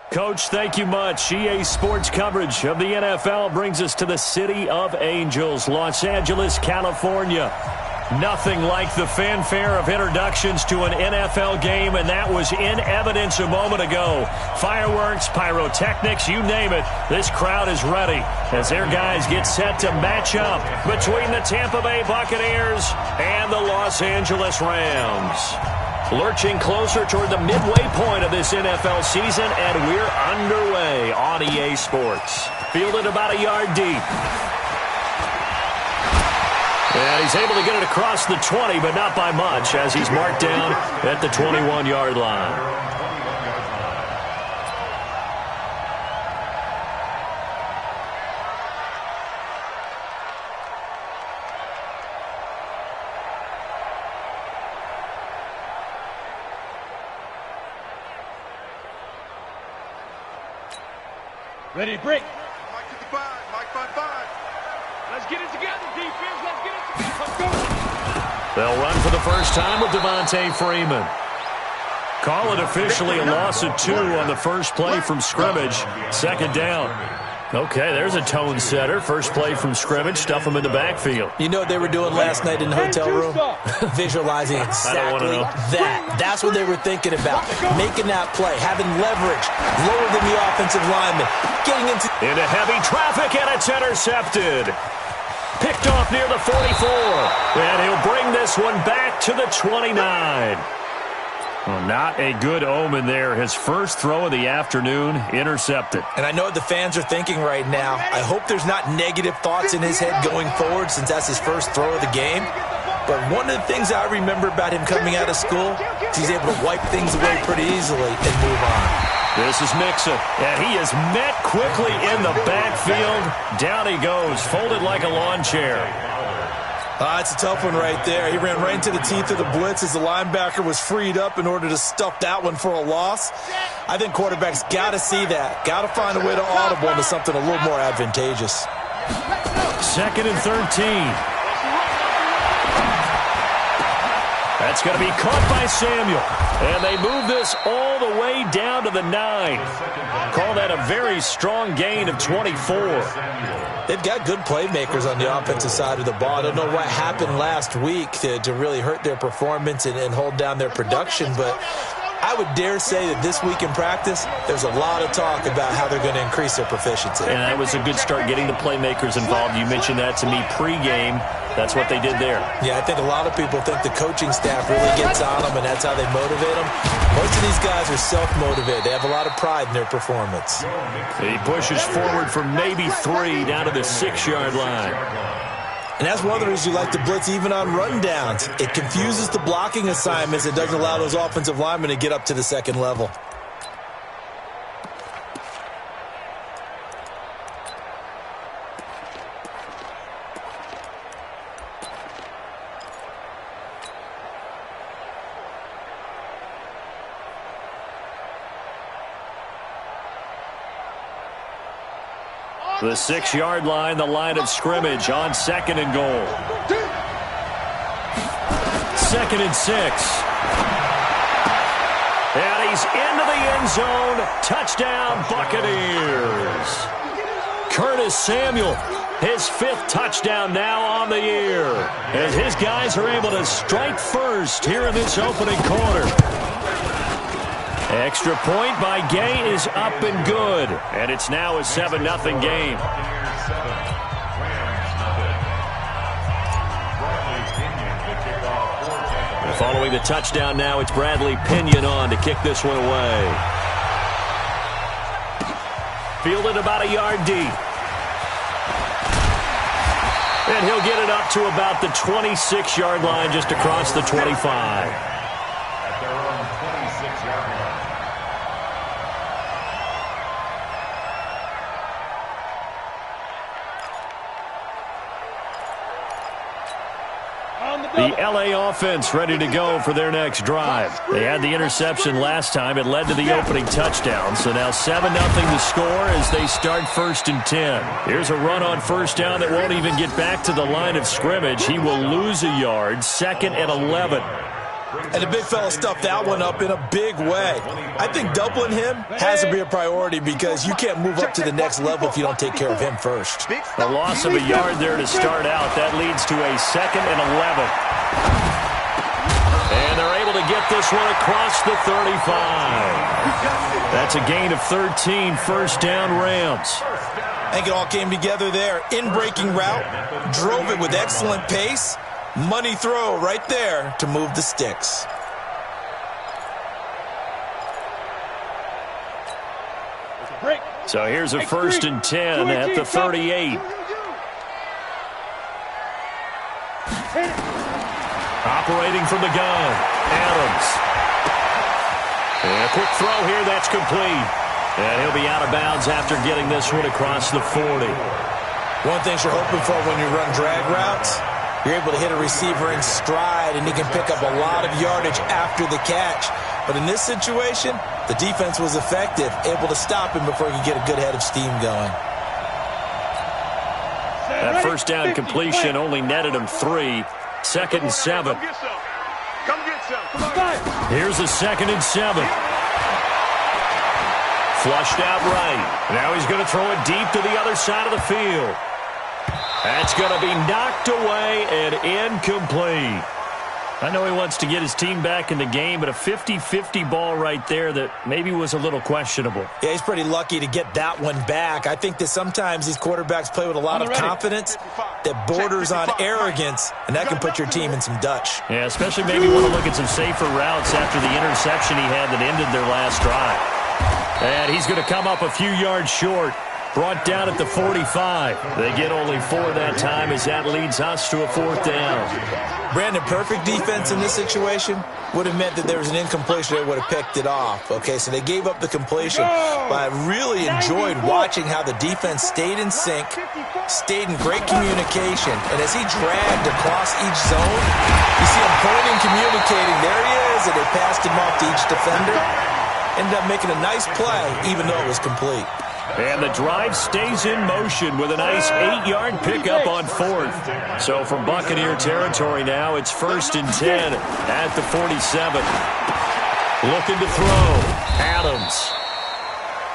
Coach, thank you much. EA Sports coverage of the NFL brings us to the City of Angels, Los Angeles, California. Nothing like the fanfare of introductions to an NFL game, and that was in evidence a moment ago. Fireworks, pyrotechnics, you name it. This crowd is ready as their guys get set to match up between the Tampa Bay Buccaneers and the Los Angeles Rams. Lurching closer toward the midway point of this NFL season, and we're underway on EA Sports. Fielded about a yard deep. And he's able to get it across the 20, but not by much, as he's marked down at the 21-yard line. Ready to break. Mike to the 5. Mike by 5. Let's get it together, defense. Let's get it together. Let's go. They'll run for the first time with Devontae Freeman. Call it officially a loss of 2 on the first play from scrimmage. Second down. Okay, there's a tone setter. First play from scrimmage. Stuff him in the backfield. You know what they were doing last night in the hotel room? Visualizing exactly that. That's what they were thinking about. Making that play, having leverage, lower than the offensive lineman, getting into heavy traffic, and it's intercepted. Picked off near the 44. And he'll bring this one back to the 29. Well, not a good omen there. His first throw of the afternoon, intercepted. And I know what the fans are thinking right now. I hope there's not negative thoughts in his head going forward since that's his first throw of the game. But one of the things I remember about him coming out of school is he's able to wipe things away pretty easily and move on. This is Mixon, and he is met quickly in the backfield. Down he goes, folded like a lawn chair. It's a tough one right there. He ran right into the teeth of the blitz as the linebacker was freed up in order to stuff that one for a loss. I think quarterbacks got to see that. Got to find a way to audible into something a little more advantageous. 2nd and 13. That's going to be caught by Samuel. And they move this all the way down to the 9. Call that a very strong gain of 24. They've got good playmakers on the offensive side of the ball. I don't know what happened last week to really hurt their performance and hold down their production, but I would dare say that this week in practice, there's a lot of talk about how they're going to increase their proficiency. And that was a good start, getting the playmakers involved. You mentioned that to me pregame. That's what they did there. Yeah, I think a lot of people think the coaching staff really gets on them, and that's how they motivate them. Most of these guys are self-motivated. They have a lot of pride in their performance. He pushes forward from maybe 3 down to the 6-yard line. And that's one of the reasons you like to blitz even on rundowns. It confuses the blocking assignments. It doesn't allow those offensive linemen to get up to the second level. The 6-yard line, the line of scrimmage on 2nd and goal. 2nd and 6. And he's into the end zone. Touchdown, Buccaneers. Curtis Samuel, his 5th touchdown now on the year, as his guys are able to strike first here in this opening quarter. Extra point by Gay is up and good, and it's now a 7-0 game. Following the touchdown now, it's Bradley Pinion on to kick this one away. Fielded about a yard deep. And he'll get it up to about the 26-yard line, just across the 25. The LA offense ready to go for their next drive. They had the interception last time. It led to the opening touchdown. So now 7-0 the score as they start 1st and 10. Here's a run on first down that won't even get back to the line of scrimmage. He will lose a yard. 2nd and 11. And the big fella stuffed that one up in a big way. I think doubling him has to be a priority because you can't move up to the next level if you don't take care of him first. A loss of a yard there to start out. That leads to a 2nd and 11. And they're able to get this one across the 35. That's a gain of 13, first down Rams. I think it all came together there. In-breaking route, drove it with excellent pace. Money throw right there to move the sticks. So here's a 1st and 10 at the 38. Operating from the gun, Adams. And a quick throw here, that's complete. And he'll be out of bounds after getting this one across the 40. One thing you're hoping for when you run drag routes, you're able to hit a receiver in stride, and he can pick up a lot of yardage after the catch. But in this situation, the defense was effective, able to stop him before he could get a good head of steam going. That first down completion only netted him 3. 2nd and 7. Come get some. Come on. Here's a 2nd and 7. Flushed out right. Now he's going to throw it deep to the other side of the field. That's going to be knocked away and incomplete. I know he wants to get his team back in the game, but a 50-50 ball right there that maybe was a little questionable. Yeah, he's pretty lucky to get that one back. I think that sometimes these quarterbacks play with a lot of confidence that borders on arrogance, and that can put your team in some Dutch. Yeah, especially maybe want to look at some safer routes after the interception he had that ended their last drive. And he's going to come up a few yards short. Brought down at the 45. They get only 4 that time as that leads us to a 4th down. Brandon, perfect defense in this situation would have meant that there was an incompletion that would have picked it off. Okay, so they gave up the completion. But I really enjoyed watching how the defense stayed in sync, stayed in great communication. And as he dragged across each zone, you see him pointing, communicating. There he is, and they passed him off to each defender. Ended up making a nice play, even though it was complete. And the drive stays in motion with a nice 8-yard pickup on 4th. So from Buccaneer territory now, it's 1st and 10 at the 47. Looking to throw. Adams.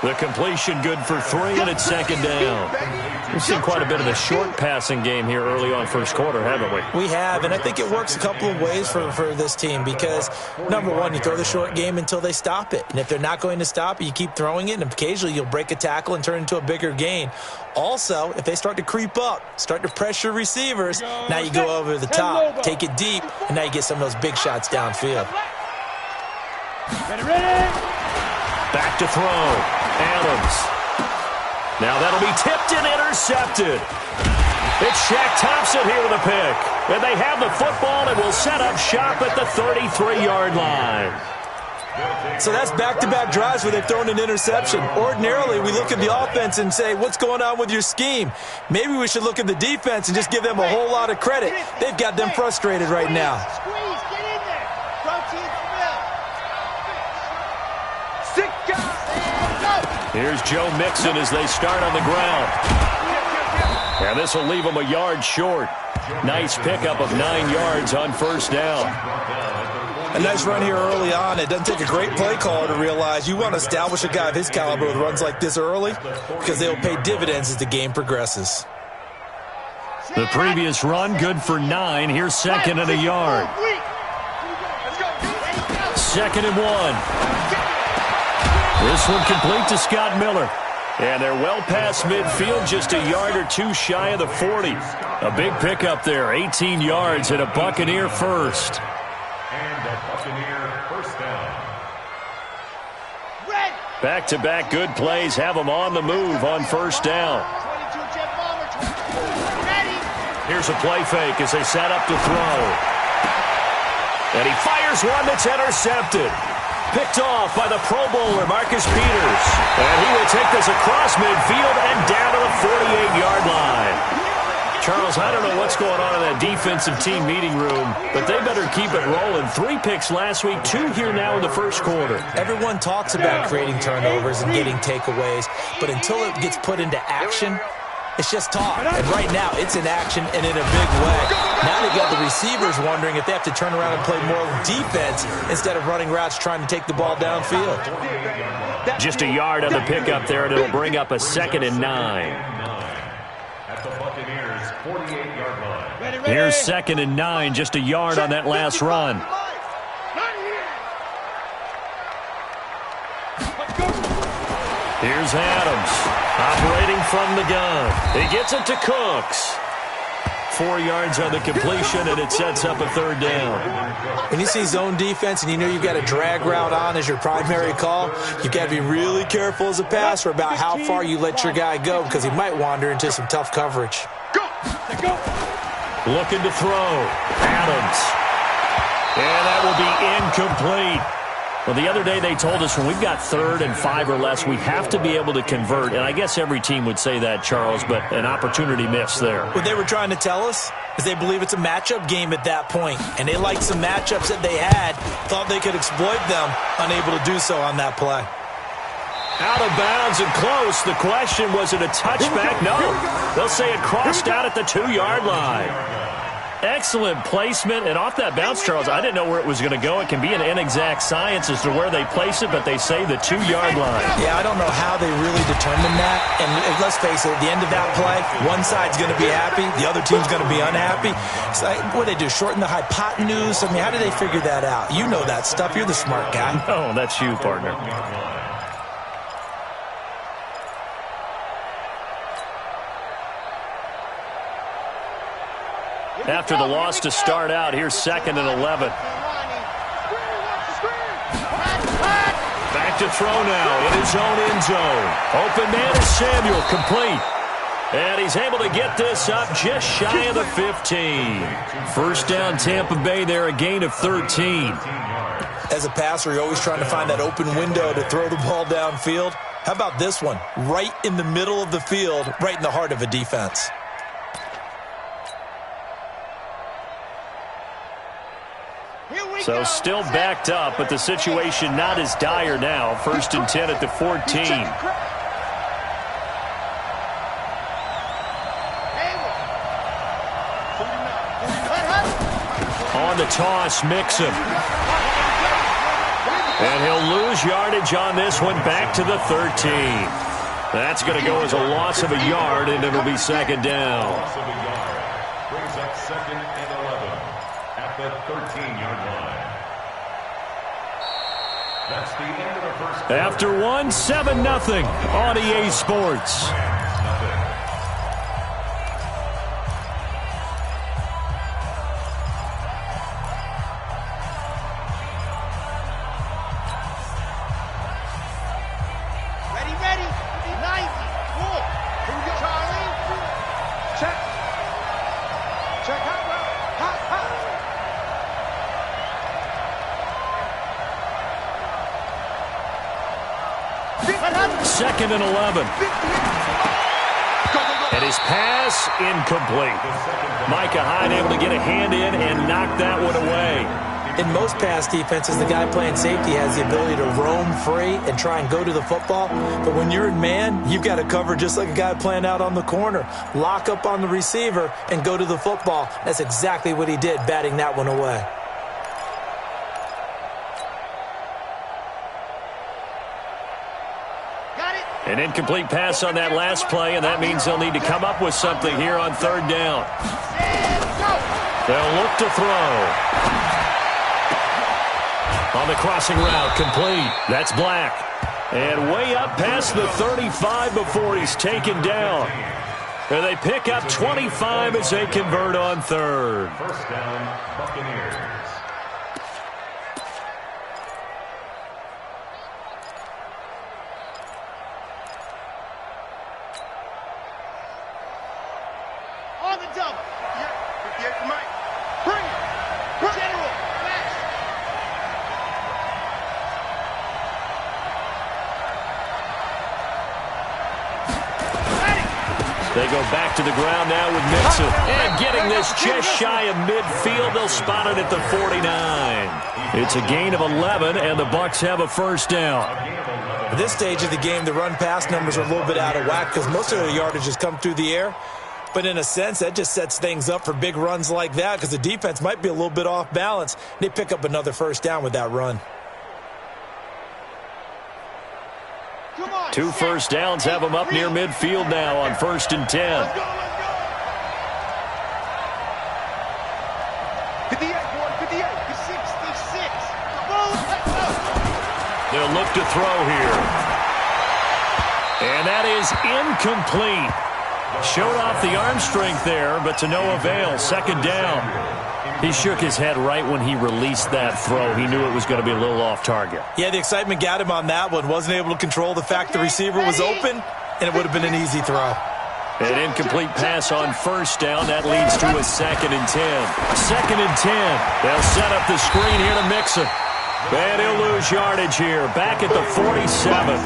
The completion good for 3, and it's 2nd down. We've seen quite a bit of a short passing game here early on first quarter, haven't we? We have, and I think it works a couple of ways for this team because, number one, you throw the short game until they stop it. And if they're not going to stop it, you keep throwing it, and occasionally you'll break a tackle and turn it into a bigger gain. Also, if they start to creep up, start to pressure receivers, now you go over the top, take it deep, and now you get some of those big shots downfield. Back to throw. Adams. Now that'll be tipped and intercepted. It's Shaq Thompson here with a pick. And they have the football and will set up shop at the 33-yard line. So that's back-to-back drives where they've thrown an interception. Ordinarily, we look at the offense and say, what's going on with your scheme? Maybe we should look at the defense and just give them a whole lot of credit. They've got them frustrated right now. Squeeze, get in there. Front team spell. 6 guys. Here's Joe Mixon as they start on the ground. And this will leave them a yard short. Nice pickup of 9 yards on 1st down. A nice run here early on. It doesn't take a great play caller to realize you want to establish a guy of his caliber with runs like this early because they'll pay dividends as the game progresses. The previous run good for 9. Here's 2nd and a yard. 2nd and 1. This one complete to Scott Miller. And they're well past midfield, just a yard or 2 shy of the 40. A big pickup there, 18 yards and a Buccaneer first. And a Buccaneer first down. Back-to-back good plays have them on the move on 1st down. Here's a play fake as they set up to throw. And he fires one that's intercepted. Picked off by the Pro Bowler, Marcus Peters. And he will take this across midfield and down to the 48-yard line. Charles, I don't know what's going on in that defensive team meeting room, but they better keep it rolling. 3 picks last week, 2 here now in the first quarter. Everyone talks about creating turnovers and getting takeaways, but until it gets put into action, It's just talk. And right now, it's in action and in a big way. Now they got the receivers wondering if they have to turn around and play more defense instead of running routes trying to take the ball downfield. Just a yard on the pickup there, and it'll bring up a 2nd and 9. At the Buccaneers' 48-yard line. Here's 2nd and 9, just a yard on that last run. Here's Adams, operating from the gun. He gets it to Cooks. 4 yards on the completion, and it sets up a 3rd down. When you see zone defense and you know you've got a drag route on as your primary call, you've got to be really careful as a passer about how far you let your guy go because he might wander into some tough coverage. Looking to throw. Adams. And that will be incomplete. Well, the other day they told us when we've got 3rd and 5 or less, we have to be able to convert. And I guess every team would say that, Charles, but an opportunity missed there. What they were trying to tell us is they believe it's a matchup game at that point. And they liked some matchups that they had, thought they could exploit them, unable to do so on that play. Out of bounds and close. The question, was it a touchback? No. They'll say it crossed out at the 2-yard line. Excellent placement, and off that bounce, Charles, I didn't know where it was going to go. It can be an inexact science as to where they place it, but they say the 2-yard line. Yeah, I don't know how they really determined that. And let's face it, at the end of that play, one side's going to be happy, the other team's going to be unhappy. It's like, what do they do, shorten the hypotenuse? I mean, how do they figure that out? You know that stuff. You're the smart guy. Oh, that's you, partner. After the loss to start out, here's 2nd and 11. Back to throw now in his own end zone. Open man is Samuel, complete. And he's able to get this up just shy of the 15. 1st down Tampa Bay there, a gain of 13. As a passer, you're always trying to find that open window to throw the ball downfield. How about this one? Right in the middle of the field, right in the heart of a defense. So still backed up, but the situation not as dire now. 1st and 10 at the 14. On the toss, Mixon. And he'll lose yardage on this one, back to the 13. That's going to go as a loss of a yard, and it'll be 2nd down. Loss of a yard. Brings up 2nd and 11 at the 13-yard line. That's the end of the first quarter. After 1, 7-0 on EA Sports. Ready. 90. Cool. Here we go, Charlie. Check. Hot route. Hot. 2nd and 11. And his pass incomplete. Micah Hyde able to get a hand in and knock that one away. In most pass defenses, the guy playing safety has the ability to roam free and try and go to the football. But when you're in man, you've got to cover just like a guy playing out on the corner. Lock up on the receiver and go to the football. That's exactly what he did, batting that one away. An incomplete pass on that last play, and that means they'll need to come up with something here on 3rd down. They'll look to throw. On the crossing route, complete. That's Black. And way up past the 35 before he's taken down. And they pick up 25 as they convert on 3rd. 1st down, Buccaneers. On the double. Yeah, Mike. Bring it. General. Flash. Ready. They go back to the ground now with Mixon. And getting this just shy of midfield. They'll spot it at the 49. It's a gain of 11, and the Bucs have a first down. At this stage of the game, the run-pass numbers are a little bit out of whack because most of their yardage has come through the air. But in a sense, that just sets things up for big runs like that because the defense might be a little bit off balance. They pick up another first down with that run. 2 first downs have them up near midfield now on 1st and 10. Let's go. 58, boy, 58, 66. They'll look to throw here. And that is incomplete. Showed off the arm strength there, but to no avail. 2nd down. He shook his head right when he released that throw. He knew it was going to be a little off target. Yeah, the excitement got him on that one. Wasn't able to control the fact the receiver was open, and it would have been an easy throw. An incomplete pass on 1st down. That leads to a 2nd and 10. 2nd and 10. They'll set up the screen here to Mixon. And he'll lose yardage here. Back at the 47.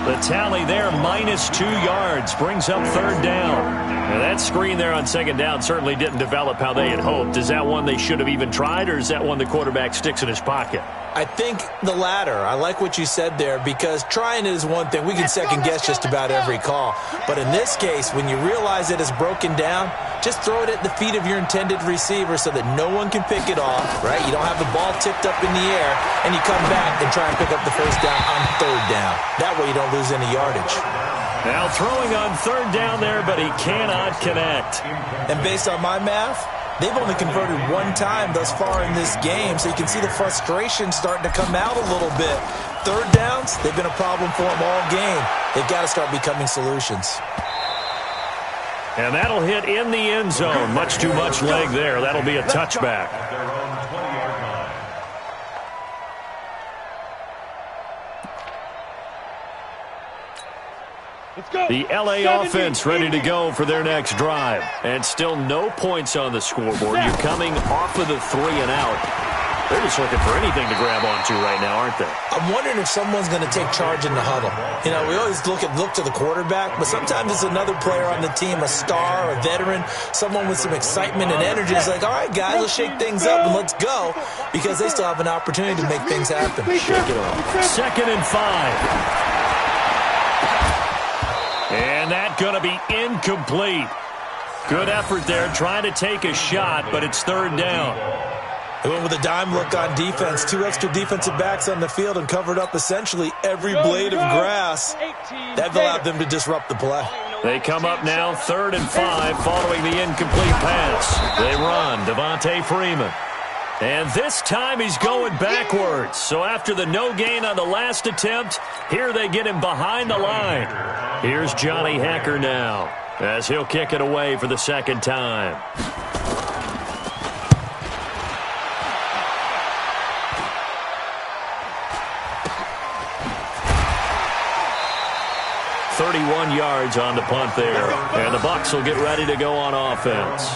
The tally there, -2 yards, brings up 3rd down. Now that screen there on 2nd down certainly didn't develop how they had hoped. Is that one they should have even tried, or is that one the quarterback sticks in his pocket? I think the latter. I like what you said there because trying is one thing. We can second-guess just about every call. But in this case, when you realize it is broken down, just throw it at the feet of your intended receiver so that no one can pick it off, right? You don't have the ball tipped up in the air, and you come back and try and pick up the first down on 3rd down. That way you don't lose any yardage. Now throwing on 3rd down there, but he cannot connect. And based on my math, they've only converted 1 time thus far in this game, so you can see the frustration starting to come out a little bit. 3rd downs, they've been a problem for them all game. They've got to start becoming solutions. And that'll hit in the end zone. Much too much leg there. That'll be a touchback. The LA offense ready to go for their next drive. And still no points on the scoreboard. You're coming off of the 3 and out. They're just looking for anything to grab onto right now, aren't they? I'm wondering if someone's going to take charge in the huddle. You know, we always look to the quarterback, but sometimes it's another player on the team, a star, a veteran, someone with some excitement and energy. It's like, all right, guys, let's shake things up and let's go, because they still have an opportunity to make things happen. Shake it off. 2nd and 5. And that's going to be incomplete. Good effort there, trying to take a shot, but it's 3rd down. They went with a dime look on defense. 2 extra defensive backs on the field and covered up essentially every blade of grass. That allowed them to disrupt the play. They come up now 3rd and 5 following the incomplete pass. They run, Devontae Freeman. And this time he's going backwards. So after the no gain on the last attempt, here they get him behind the line. Here's Johnny Hekker now as he'll kick it away for the 2nd time. .31 yards on the punt there. And the Bucs will get ready to go on offense.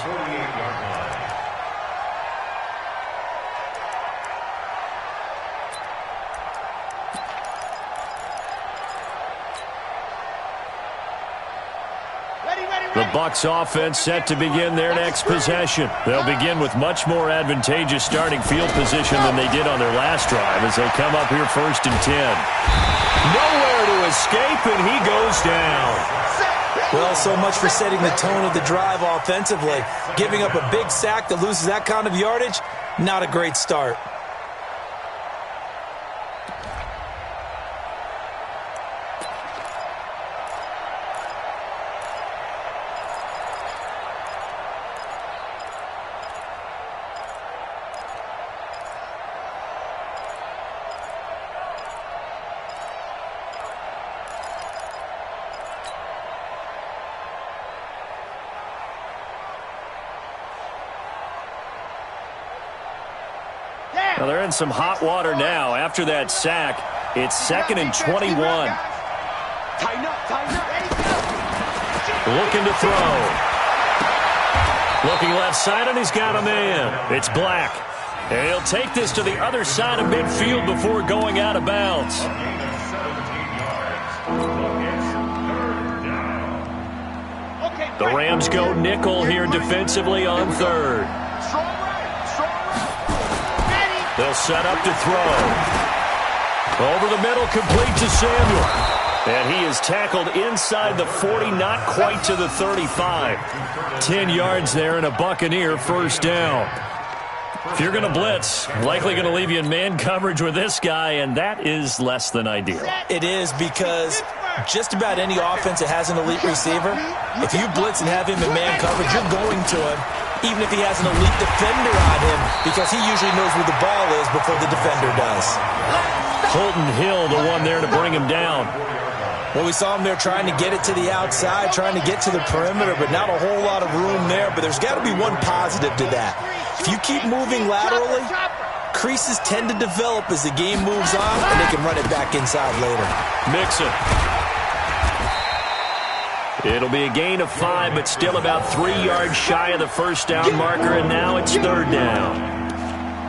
The Bucs offense set to begin their next possession. They'll begin with much more advantageous starting field position than they did on their last drive as they come up here 1st and 10. Nowhere to escape, and he goes down. Well, so much for setting the tone of the drive offensively. Giving up a big sack that loses that kind of yardage, not a great start. Well, they're in some hot water now. After that sack, it's 2nd and 21. Looking to throw. Looking left side, and he's got a man. It's Black. And he'll take this to the other side of midfield before going out of bounds. The Rams go nickel here defensively on third. They'll set up to throw. Over the middle, complete to Samuel. And he is tackled inside the 40, not quite to the 35. 10 yards there and a Buccaneer first down. If you're going to blitz, likely going to leave you in man coverage with this guy, and that is less than ideal. It is, because just about any offense that has an elite receiver, if you blitz and have him in man coverage, you're going to him, even if he has an elite defender on him, because he usually knows where the ball is before the defender does. Holton Hill, the one there to bring him down. Well, we saw him there trying to get it to the outside, trying to get to the perimeter, but not a whole lot of room there. But there's got to be one positive to that. If you keep moving laterally, creases tend to develop as the game moves on, and they can run it back inside later. Mixon. It'll be a gain of 5, but still about 3 yards shy of the first down marker, and now it's third down.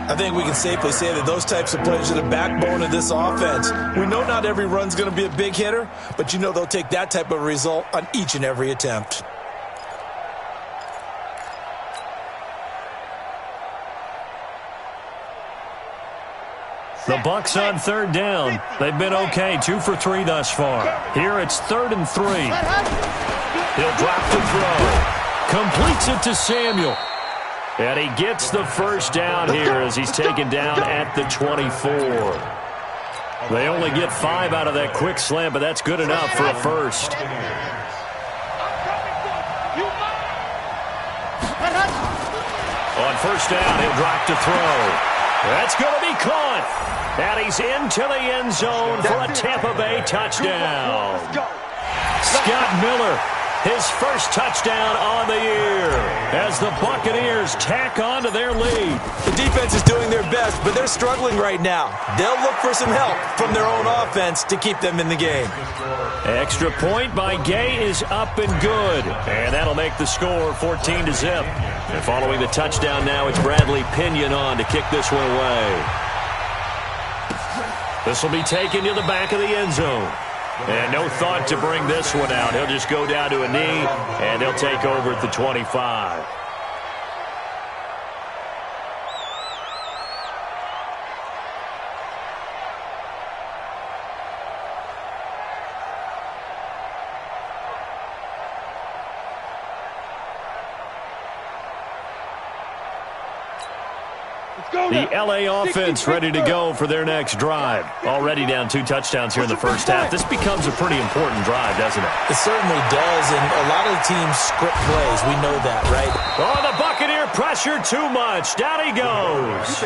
I think we can safely say that those types of plays are the backbone of this offense. We know not every run's going to be a big hitter, but you know they'll take that type of result on each and every attempt. The Bucs on third down. They've been okay, 2 for 3 thus far. Here it's 3rd and 3. He'll drop to throw. Completes it to Samuel. And he gets the first down here as he's taken down at the 24. They only get 5 out of that quick slant, but that's good enough for a first. On first down, he'll drop to throw. That's going to be caught. And he's into the end zone for a Tampa Bay touchdown. Scott Miller, his first touchdown on the year as the Buccaneers tack on to their lead. The defense is doing their best, but they're struggling right now. They'll look for some help from their own offense to keep them in the game. Extra point by Gay is up and good. And that'll make the score 14-0. And following the touchdown now, it's Bradley Pinion on to kick this one away. This will be taken to the back of the end zone. And no thought to bring this one out. He'll just go down to a knee, and they'll take over at the 25. The L.A. offense ready to go for their next drive. Already down 2 touchdowns here in the first half. This becomes a pretty important drive, doesn't it? It certainly does, and a lot of the teams script plays. We know that, right? Oh, the Buccaneer pressure too much. Down he goes.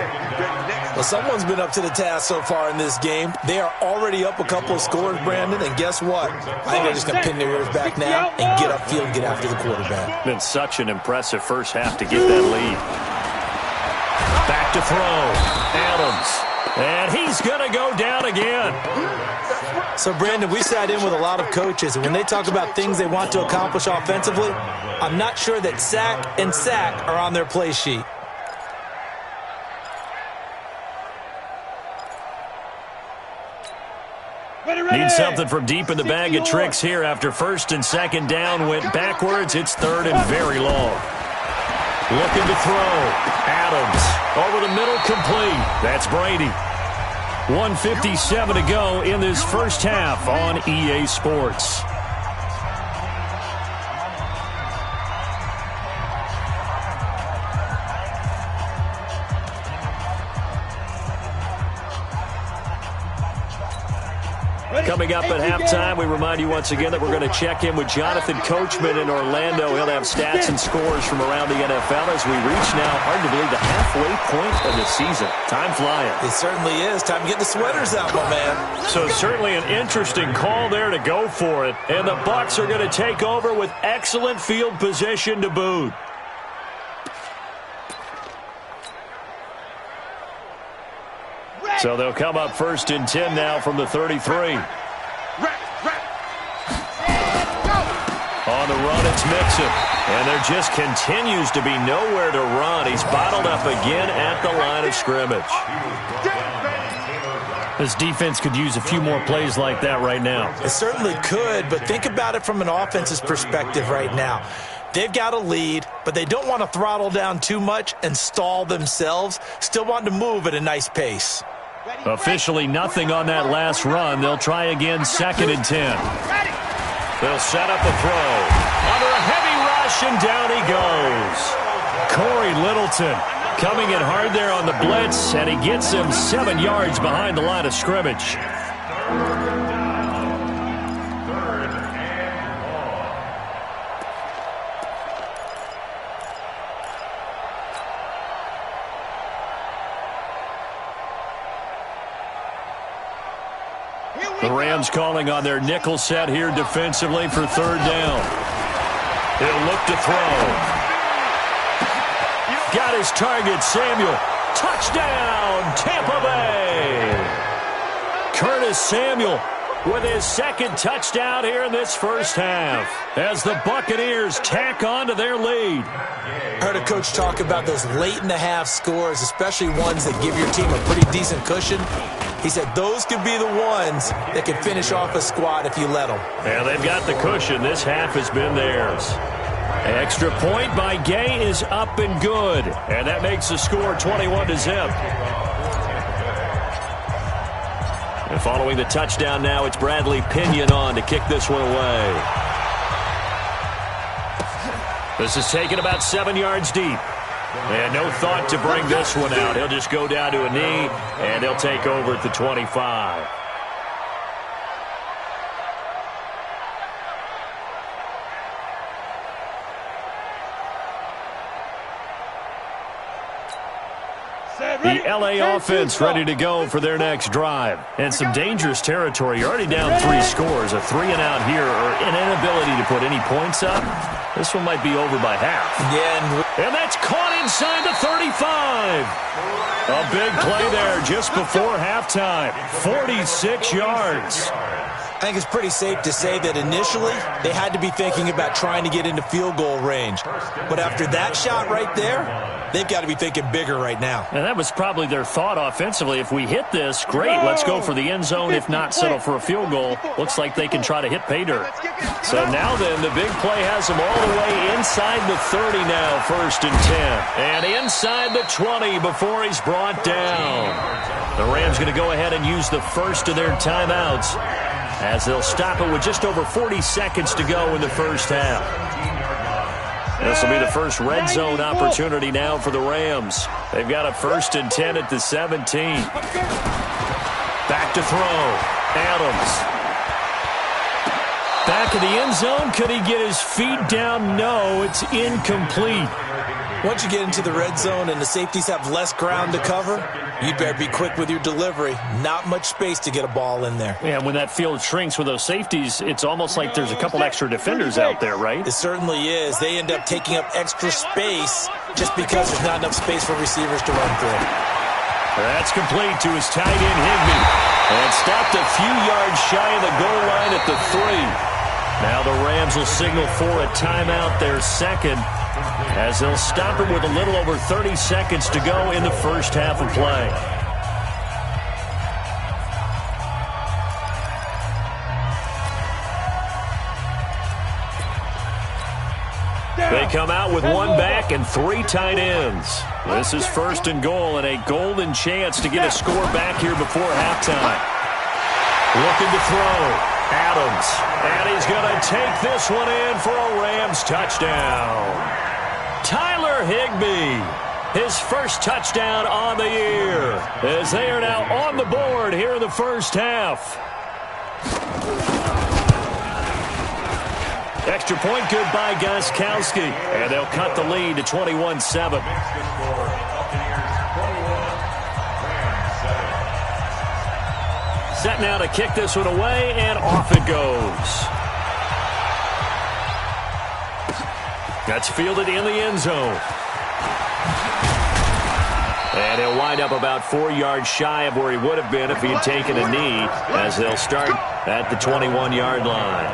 Well, someone's been up to the task so far in this game. They are already up a couple of scores, Brandon, and guess what? I think they're just going to pin their ears back now and get upfield and get after the quarterback. Been such an impressive first half to get that lead. Back to throw. Adams. And he's going to go down again. So, Brandon, we sat in with a lot of coaches, and when they talk about things they want to accomplish offensively, I'm not sure that sack and sack are on their play sheet. Need something from deep in the bag of tricks here after first and second down went backwards. It's 3rd and very long. Looking to throw. Adams over the middle, complete. That's Brady. 1:57 to go in this first half on EA Sports. Coming up at halftime, we remind you once again that we're going to check in with Jonathan Coachman in Orlando. He'll have stats and scores from around the NFL as we reach now, hard to believe, the halfway point of the season. Time flying. It certainly is. Time to get the sweaters out, my man. So certainly an interesting call there to go for it. And the Bucs are going to take over with excellent field position to boot. So they'll come up 1st and 10 now from the 33. On the run, it's Mixon. And there just continues to be nowhere to run. He's bottled up again at the line of scrimmage. This defense could use a few more plays like that right now. It certainly could, but think about it from an offense's perspective right now. They've got a lead, but they don't want to throttle down too much and stall themselves. Still want to move at a nice pace. Officially nothing on that last run. They'll try again 2nd and 10. They'll set up a throw. Under a heavy rush, and down he goes. Corey Littleton coming in hard there on the blitz, and he gets him 7 yards behind the line of scrimmage. The Rams calling on their nickel set here defensively for 3rd down. He'll look to throw. Got his target, Samuel. Touchdown, Tampa Bay. Curtis Samuel with his 2nd touchdown here in this first half as the Buccaneers tack on to their lead. I heard a coach talk about those late-in-the-half scores, especially ones that give your team a pretty decent cushion. He said those could be the ones that can finish off a squad if you let them. Yeah, they've got the cushion. This half has been theirs. Extra point by Gay is up and good. And that makes the score 21-0. And following the touchdown now, it's Bradley Pinion on to kick this one away. This is taken about 7 yards deep. And no thought to bring this one out. He'll just go down to a knee, and he'll take over at the 25. The LA offense ready to go for their next drive. And some dangerous territory. You're already down 3 scores. A 3-and-out here or an inability to put any points up. This one might be over by half. Yeah, and that's caught inside the 35. A big play there just before halftime. 46 yards. I think it's pretty safe to say that initially they had to be thinking about trying to get into field goal range. But after that shot right there, they've got to be thinking bigger right now. And that was probably their thought offensively. If we hit this, great, let's go for the end zone. If not, settle for a field goal. Looks like they can try to hit pay dirt. So now then, the big play has them all the way inside the 30 now, 1st and 10. And inside the 20 before he's brought down. The Rams going to go ahead and use the first of their timeouts, as they'll stop it with just over 40 seconds to go in the first half. This will be the first red zone opportunity now for the Rams. They've got a 1st and 10 at the 17. Back to throw. Adams. Back of the end zone. Could he get his feet down? No, it's incomplete. Once you get into the red zone and the safeties have less ground to cover, you better be quick with your delivery. Not much space to get a ball in there. Yeah, when that field shrinks with those safeties, it's almost like there's a couple extra defenders out there, right? It certainly is. They end up taking up extra space just because there's not enough space for receivers to run through. That's complete to his tight end, Higbee. And stopped a few yards shy of the goal line at the 3. Now the Rams will signal for a timeout, their 2nd, as they'll stop it with a little over 30 seconds to go in the first half of play. They come out with 1 back and 3 tight ends. This is 1st and goal and a golden chance to get a score back here before halftime. Looking to throw. Adams. And he's going to take this one in for a Rams touchdown. Tyler Higbee, his first touchdown on the year, as they are now on the board here in the first half. Extra point good by Gostkowski, and they'll cut the lead to 21-7. Set now to kick this one away, and off it goes. That's fielded in the end zone. And he'll wind up about 4 yards shy of where he would have been if he had taken a knee, as they'll start at the 21-yard line.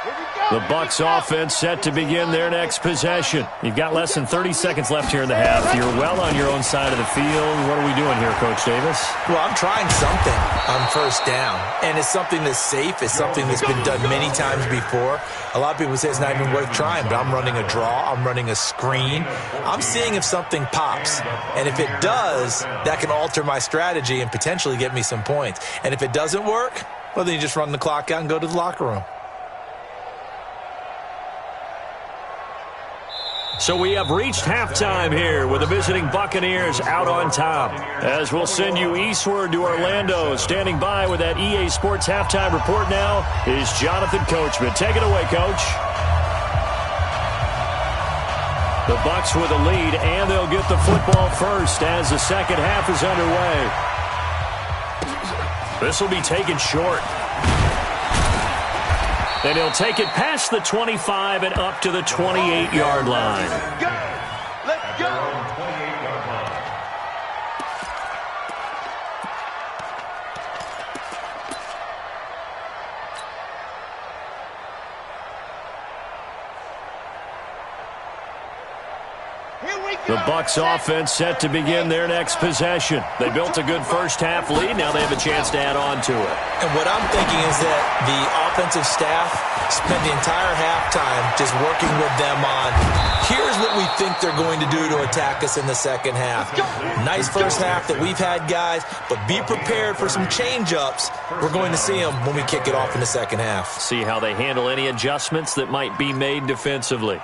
Here we go! The Bucs offense set to begin their next possession. You've got less than 30 seconds left here in the half. You're well on your own side of the field. What are we doing here, Coach Davis? Well, I'm trying something on first down, and it's something that's safe. It's something that's been done many times before. A lot of people say it's not even worth trying, but I'm running a draw. I'm running a screen. I'm seeing if something pops, and if it does, that can alter my strategy and potentially get me some points. And if it doesn't work, well, then you just run the clock out and go to the locker room. So we have reached halftime here with the visiting Buccaneers out on top. As we'll send you eastward to Orlando. Standing by with that EA Sports halftime report now is Jonathan Coachman. Take it away, Coach. The Bucs with a lead, and they'll get the football first as the second half is underway. This will be taken short. And he'll take it past the 25 and up to the 28-yard line. Let's go. Let's go. The Bucs offense set to begin their next possession. They built a good first-half lead. Now they have a chance to add on to it. And what I'm thinking is that the offensive staff spent the entire halftime just working with them on, here's what we think they're going to do to attack us in the second half. Nice first half that we've had, guys, but be prepared for some change-ups. We're going to see them when we kick it off in the second half. See how they handle any adjustments that might be made defensively.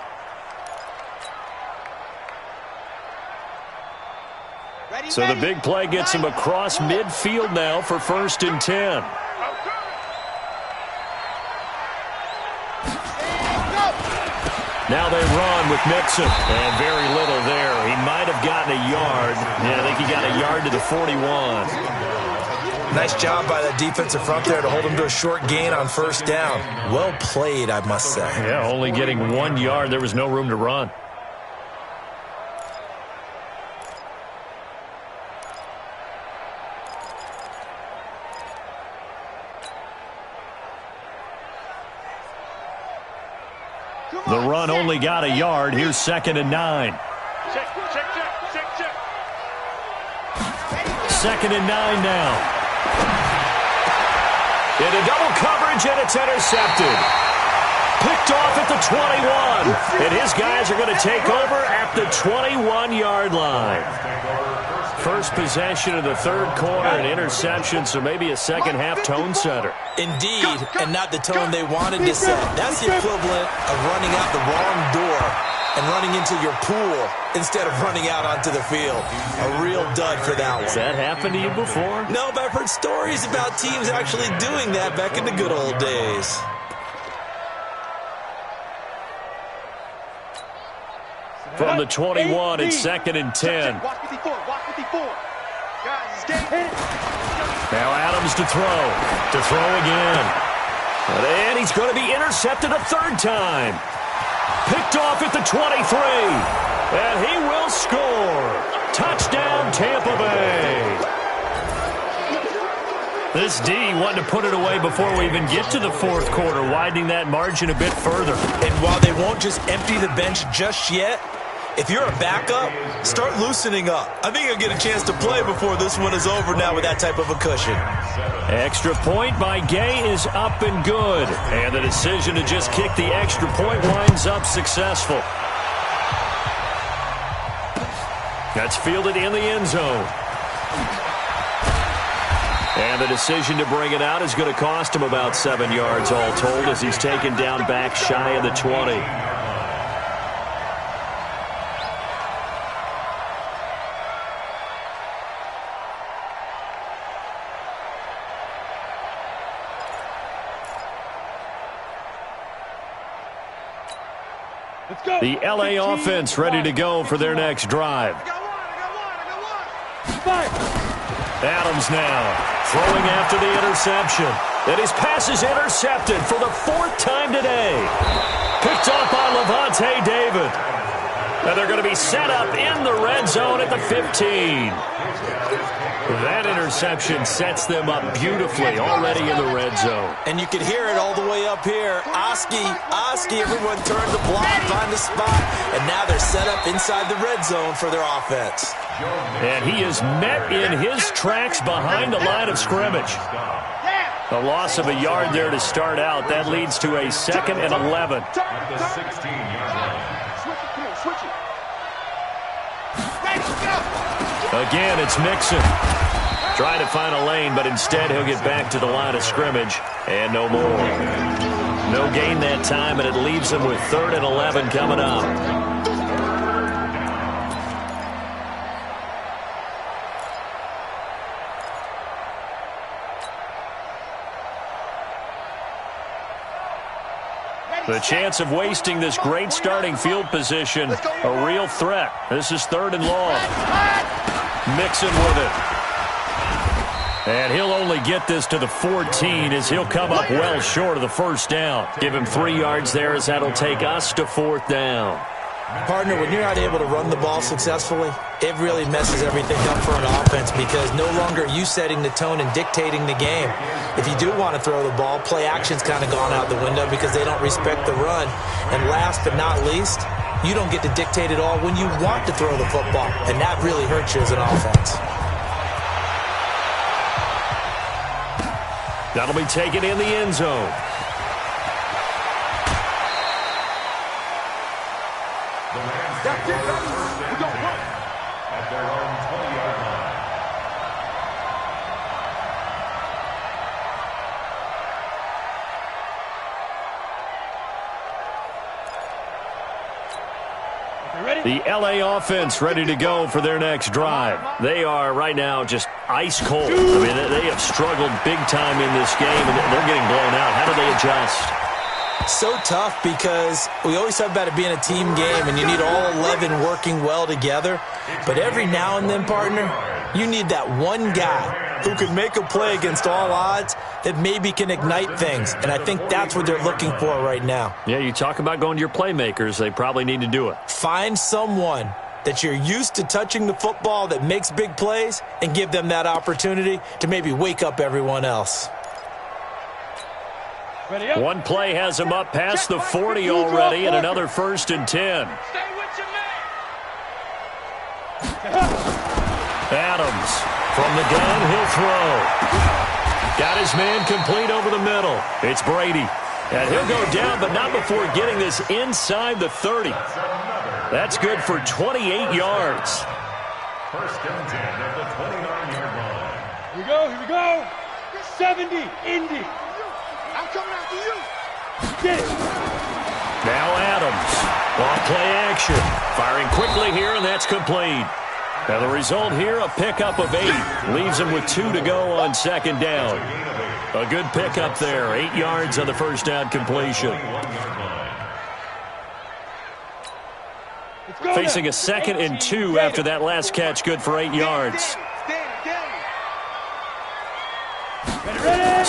So the big play gets him across midfield now for 1st and 10. Now they run with Mixon, and very little there. He might have gotten a yard. Yeah, I think he got a yard to the 41. Nice job by the defensive front there to hold him to a short gain on first down. Well played, I must say. Yeah, only getting 1 yard. There was no room to run. The run only got a yard. Here's 2nd and 9. Check. 2nd and 9 now. Into double coverage, and it's intercepted. Picked off at the 21. And his guys are going to take over at the 21-yard line. First possession of the third quarter, an interception, so maybe a second-half tone setter. Indeed, and not the tone they wanted to set. That's the equivalent of running out the wrong door and running into your pool instead of running out onto the field. A real dud for that one. Has that happened to you before? No, but I've heard stories about teams actually doing that back in the good old days. From the 21, it's 2nd and 10. Watch 54. Guys, it's game. Now Adams to throw. To throw again. And he's going to be intercepted a third time. Picked off at the 23. And he will score. Touchdown, Tampa Bay. This D wanted to put it away before we even get to the fourth quarter, widening that margin a bit further. And while they won't just empty the bench just yet, if you're a backup, start loosening up. I think you'll get a chance to play before this one is over now with that type of a cushion. Extra point by Gay is up and good. And the decision to just kick the extra point winds up successful. That's fielded in the end zone. And the decision to bring it out is going to cost him about 7 yards all told as he's taken down back shy of the 20. The LA offense ready to go for their next drive. Adams now throwing after the interception. And his pass is intercepted for the 4th time today. Picked off by Levante David. And they're going to be set up in the red zone at the 15. That interception sets them up beautifully already in the red zone. And you can hear it all the way up here. Oski, everyone turned the block, find the spot, and now they're set up inside the red zone for their offense. And he is met in his tracks behind the line of scrimmage. A loss of a yard there to start out. That leads to a 2nd and 11. At the 16-yard line. Switch it. Again, it's Mixon. Trying to find a lane, but instead he'll get back to the line of scrimmage. And no more. No gain that time, and it leaves him with 3rd and 11 coming up. The chance of wasting this great starting field position, a real threat. This is 3rd and long. Mixon with it. And he'll only get this to the 14 as he'll come up well short of the first down. Give him 3 yards there as that'll take us to 4th down. Partner, when you're not able to run the ball successfully, it really messes everything up for an offense because no longer are you setting the tone and dictating the game. If you do want to throw the ball, play action's kind of gone out the window because they don't respect the run. And last but not least, you don't get to dictate it all when you want to throw the football, and that really hurts you as an offense. That'll be taken in the end zone. That's it, baby. We're going to work. At their own 20-yard line. The LA offense ready to go for their next drive. They are right now just ice cold. I mean, they have struggled big time in this game, and they're getting blown out. How do they adjust? So tough because we always talk about it being a team game and you need all 11 working well together. But every now and then, partner, you need that one guy who can make a play against all odds that maybe can ignite things. And I think that's what they're looking for right now. Yeah, you talk about going to your playmakers. They probably need to do it. Find someone that you're used to touching the football that makes big plays and give them that opportunity to maybe wake up everyone else. One play has him up past the 40 already, and another 1st and 10. Stay with your man. Adams from the gun, he'll throw. Got his man complete over the middle. It's Brady. And he'll go down, but not before getting this inside the 30. That's good for 28 yards. 1st and 10 at the 29-yard line. Here we go. 70, Indy. I'm coming after you. Get it. Now Adams. Off play action. Firing quickly here, and that's complete. And the result here, a pickup of 8. Leaves him with 2 to go on 2nd down. A good pickup there. 8 yards on the 1st down completion. Facing a 2nd and 2 after that last catch. Good for 8 yards.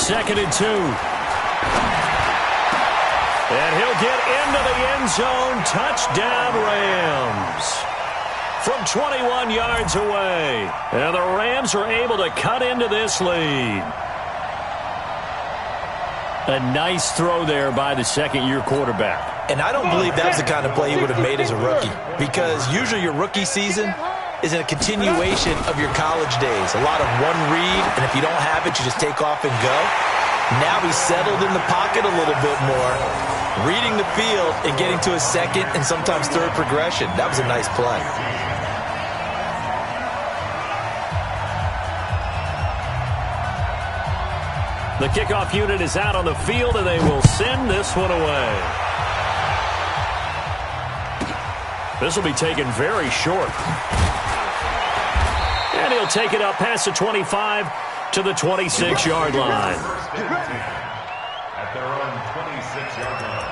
2nd and 2. And he'll get into the end zone. Touchdown, Rams. From 21 yards away. And the Rams are able to cut into this lead. A nice throw there by the 2nd-year quarterback. And I don't believe that was the kind of play he would have made as a rookie. Because usually your rookie season is a continuation of your college days. A lot of one read, and if you don't have it, you just take off and go. Now he's settled in the pocket a little bit more, reading the field and getting to a 2nd and sometimes 3rd progression. That was a nice play. The kickoff unit is out on the field, and they will send this one away. This will be taken very short. And he'll take it up past the 25 to the 26-yard line. At their own 26-yard line.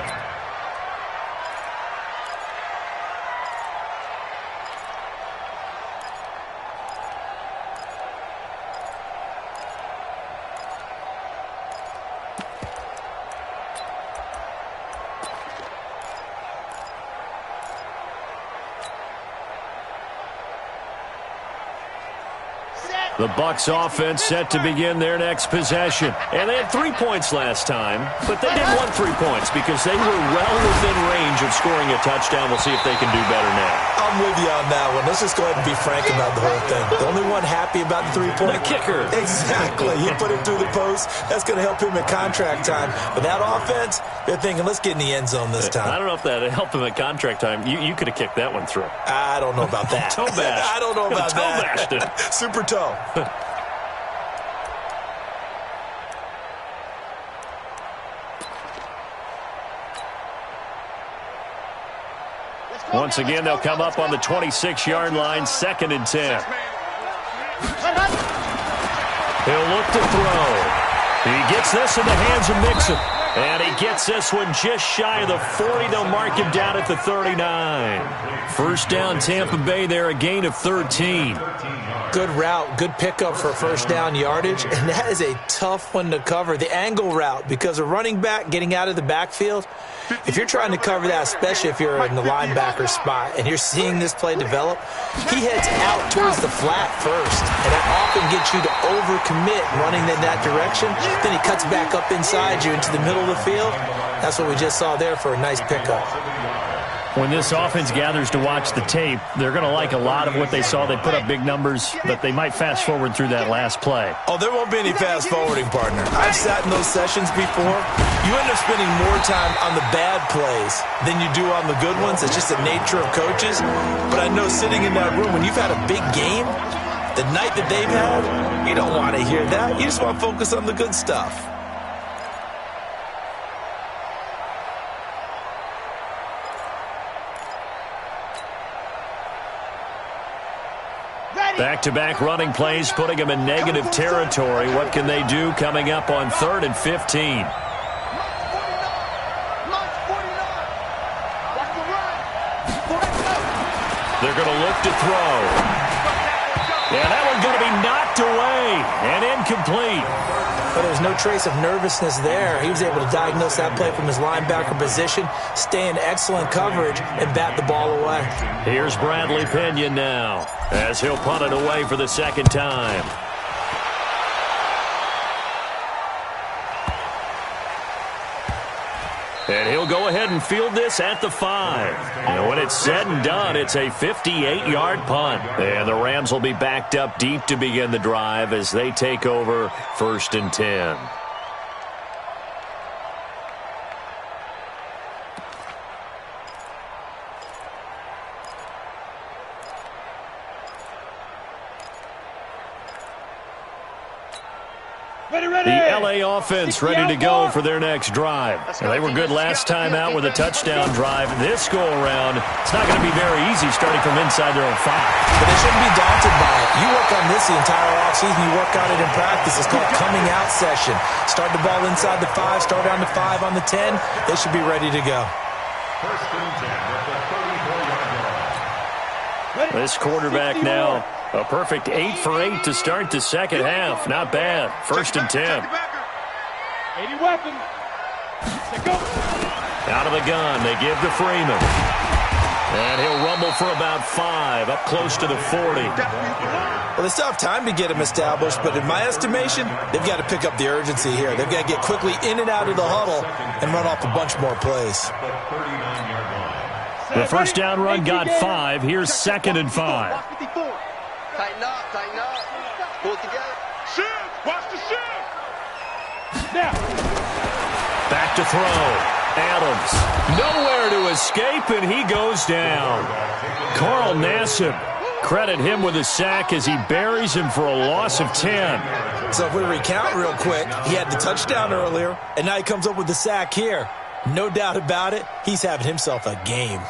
The Bucs offense set to begin their next possession. And they had 3 points last time, but they didn't want 3 points because they were well within range of scoring a touchdown. We'll see if they can do better now. I'm with you on that one. Let's just go ahead and be frank about the whole thing. The only one happy about the 3-point. The kicker. Exactly. He put it through the post. That's going to help him at contract time. But that offense, they're thinking, let's get in the end zone this time. I don't know if that helped him at contract time. You could have kicked that one through. I don't know about that. Toe bash. I don't know about toe that. Bashed it. Super toe. Once again, they'll come up on the 26-yard line, 2nd and 10. He'll look to throw. He gets this in the hands of Mixon. And he gets this one just shy of the 40. They'll mark him down at the 39. First down, Tampa Bay there, a gain of 13. Good route, good pickup for first down yardage, and that is a tough one to cover. The angle route, because a running back getting out of the backfield, if you're trying to cover that, especially if you're in the linebacker spot and you're seeing this play develop, he heads out towards the flat first, and that often gets you to overcommit running in that direction. Then he cuts back up inside you into the middle of the field. That's what we just saw there for a nice pickup. When this offense gathers to watch the tape, they're going to like a lot of what they saw. They put up big numbers, but they might fast forward through that last play. Oh, there won't be any fast forwarding, partner. I've sat in those sessions before. You end up spending more time on the bad plays than you do on the good ones. It's just the nature of coaches. But I know sitting in that room, when you've had a big game, the night that they've had, you don't want to hear that. You just want to focus on the good stuff. Back-to-back running plays, putting them in negative territory. What can they do coming up on 3rd and 15? They're going to look to throw. Yeah, that one's going to be knocked away and incomplete. But there's no trace of nervousness there. He was able to diagnose that play from his linebacker position, stay in excellent coverage, and bat the ball away. Here's Bradley Pinion now, as he'll punt it away for the 2nd time. And he'll go ahead and field this at the 5. And when it's said and done, it's a 58-yard punt. And the Rams will be backed up deep to begin the drive as they take over 1st and 10. The LA offense ready to go for their next drive. And they were good last time out with a touchdown drive. This go-around, it's not going to be very easy starting from inside their own 5. But they shouldn't be daunted by it. You work on this the entire offseason. You work on it in practice. It's called coming out session. Start the ball inside the 5, start down to 5 on the 10. They should be ready to go. First and 10 at the 34-yard line. This quarterback now, a perfect 8 for 8 to start the second half. Not bad. 1st and 10. 80 weapon. Go. Out of the gun, they give to Freeman. And he'll rumble for about 5, up close to the 40. Well, they still have time to get him established, but in my estimation, they've got to pick up the urgency here. They've got to get quickly in and out of the huddle and run off a bunch more plays. The first down run got 5. Here's 2nd and 5. Tighten up, tighten up. Pull it together. Shift. Watch the shift. Now. Back to throw. Adams. Nowhere to escape, and he goes down. Carl Nassib. Credit him with a sack as he buries him for a loss of 10. So if we recount real quick, he had the touchdown earlier, and now he comes up with the sack here. No doubt about it, he's having himself a game.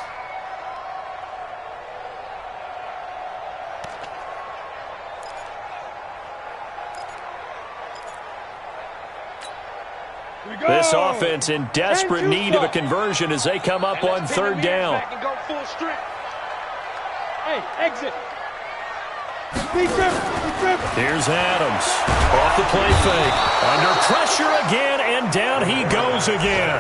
This offense in desperate need of a conversion as they come up on 3rd down. Hey, exit. Be driven. Here's Adams. Off the play fake. Under pressure again, and down he goes again.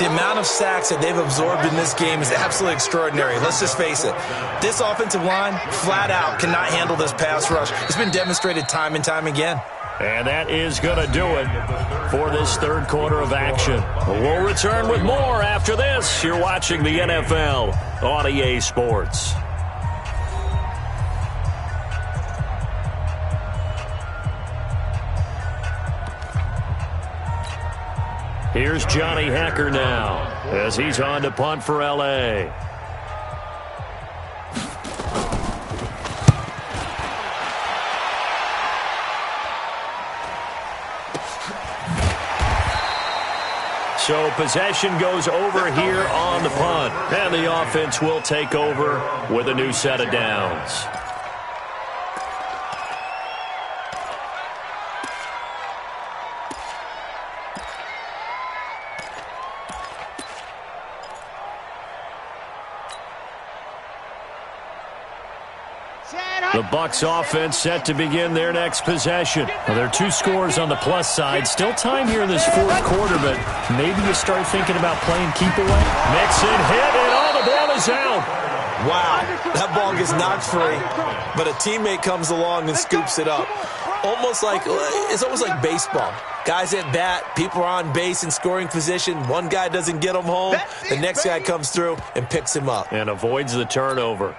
The amount of sacks that they've absorbed in this game is absolutely extraordinary. Let's just face it. This offensive line, flat out, cannot handle this pass rush. It's been demonstrated time and time again. And that is going to do it for this third quarter of action. We'll return with more after this. You're watching the NFL on EA Sports. Here's Johnny Hacker now as he's on to punt for L.A. So possession goes over here on the punt. And the offense will take over with a new set of downs. The Bucs offense set to begin their next possession. Well, there are 2 scores on the plus side. Still time here in this fourth quarter, but maybe you start thinking about playing keep away. Mixon hit, and all the ball is out. Wow, that ball gets knocked free, but a teammate comes along and scoops it up. It's almost like baseball. Guys at bat, people are on base in scoring position. One guy doesn't get him home. The next guy comes through and picks him up. And avoids the turnover.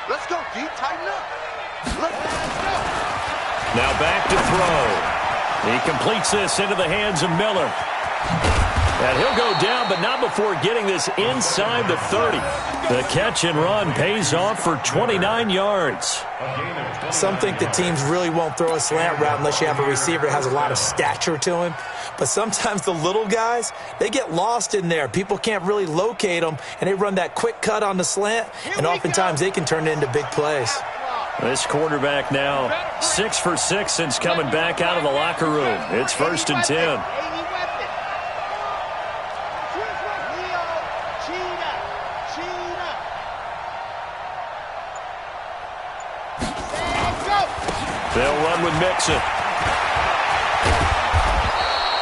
Let's go, D. Tighten up. Now back to throw. He completes this into the hands of Miller. And he'll go down, but not before getting this inside the 30. The catch and run pays off for 29 yards. Some think the teams really won't throw a slant route unless you have a receiver that has a lot of stature to him. But sometimes the little guys, they get lost in there. People can't really locate them, and they run that quick cut on the slant, and oftentimes they can turn it into big plays. This quarterback now 6 for 6 since coming back out of the locker room. It's 1st and 10. They'll run with Mixon.